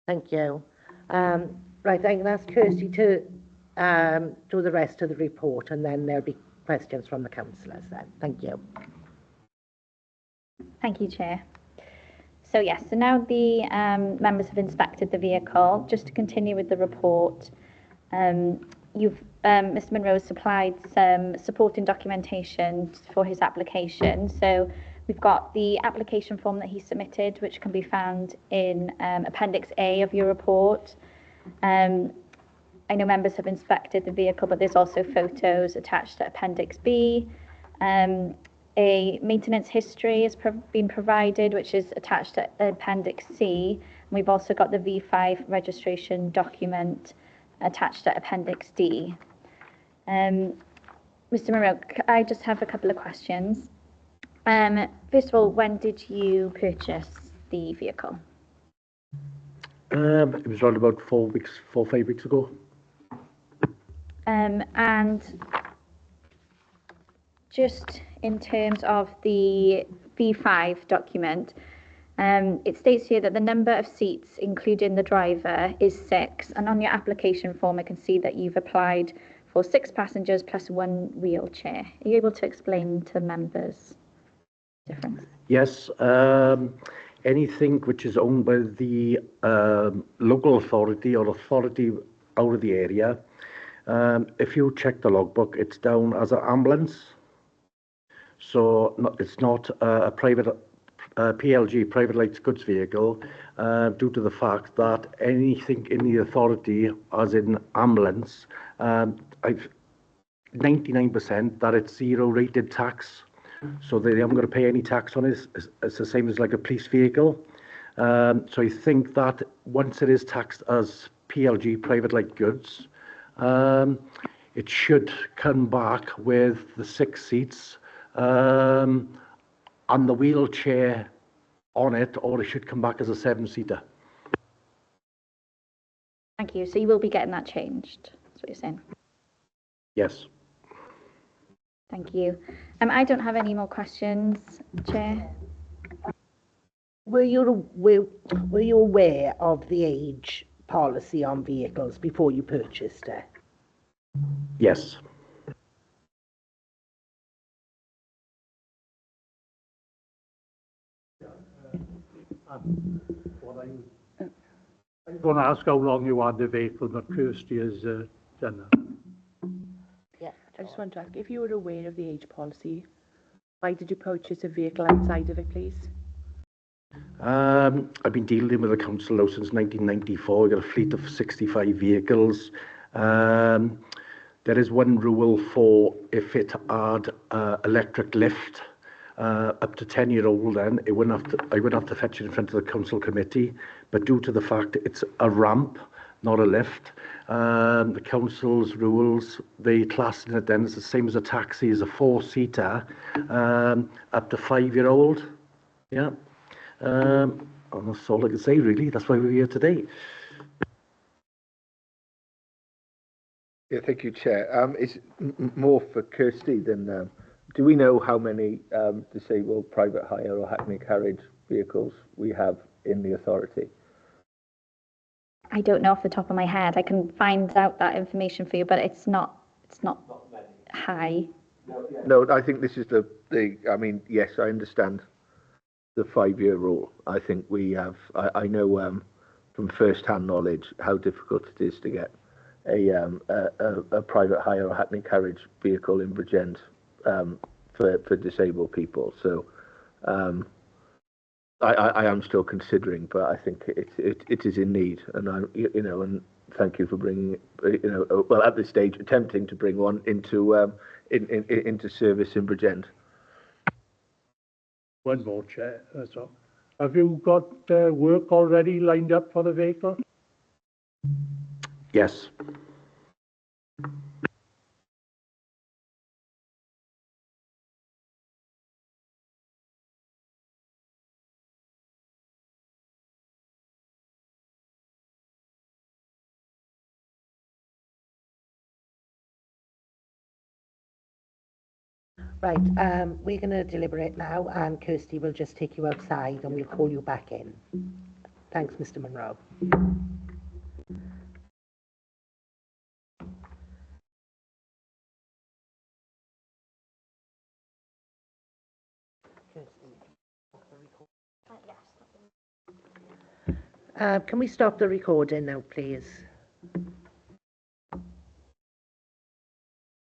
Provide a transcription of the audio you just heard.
Thank you. Right, I'm going to ask Kirsty to do the rest of the report, and then there'll be questions from the councillors then. Thank you. Thank you, Chair. So yes, so now the members have inspected the vehicle. Just to continue with the report, Mr Munro supplied some supporting documentation for his application. So we've got the application form that he submitted, which can be found in Appendix A of your report. I know members have inspected the vehicle, but there's also photos attached to Appendix B. A maintenance history has been provided, which is attached to Appendix C. And we've also got the V5 registration document attached to Appendix D. Mr. Munro, I just have a couple of questions. First of all, when did you purchase the vehicle? It was around about 4 or 5 weeks ago. And just in terms of the V5 document, it states here that the number of seats, including the driver, is 6. And on your application form, I can see that you've applied for 6 passengers plus 1 wheelchair. Are you able to explain to members the difference? Yes. Anything which is owned by the local authority or authority out of the area, if you check the logbook, it's down as an ambulance. So it's not a private PLG, private light goods vehicle, due to the fact that anything in the authority, as in ambulance, 99% that it's 0 rated tax. So they haven't got to pay any tax on it. It's the same as like a police vehicle. So I think that once it is taxed as PLG, private light goods, it should come back with the 6 seats and the wheelchair on it, or it should come back as a 7-seater. Thank you. So you will be getting that changed, that's what you're saying? Yes. Thank you. I don't have any more questions, Chair. Were you aware of the age policy on vehicles before you purchased it? Yes. I'm going to ask how long you had the vehicle, but Kirsty has done that. Yeah. I just want to ask, if you were aware of the age policy, why did you purchase a vehicle outside of it, please? I've been dealing with the council now since 1994. I've got a fleet of 65 vehicles. There is one rule for if it had electric lift, up to 10-year-old, then I wouldn't have to fetch it in front of the council committee. But due to the fact it's a ramp, not a lift, the council's rules, they class it then as the same as a taxi, as a 4-seater, up to 5-year-old. Yeah. And that's all I can say, really. That's why we're here today. Yeah, thank you, Chair. It's more for Kirsty than... do we know how many disabled private hire or hackney carriage vehicles we have in the authority? I don't know off the top of my head. I can find out that information for you, but it's not high. No, I think this is I mean, yes, I understand the 5-year rule. I think we have, I know from first-hand knowledge how difficult it is to get a private hire or hackney carriage vehicle in Bridgend for disabled people. So I am still considering, but I think it is in need, and and thank you for bringing well, at this stage, attempting to bring one into service in Bridgend. One more, Chair, that's all. Have you got work already lined up for the vehicle? Yes. Right, we're going to deliberate now, and Kirsty will just take you outside and we'll call you back in. Thanks, Mr Munro. Can we stop the recording now, please?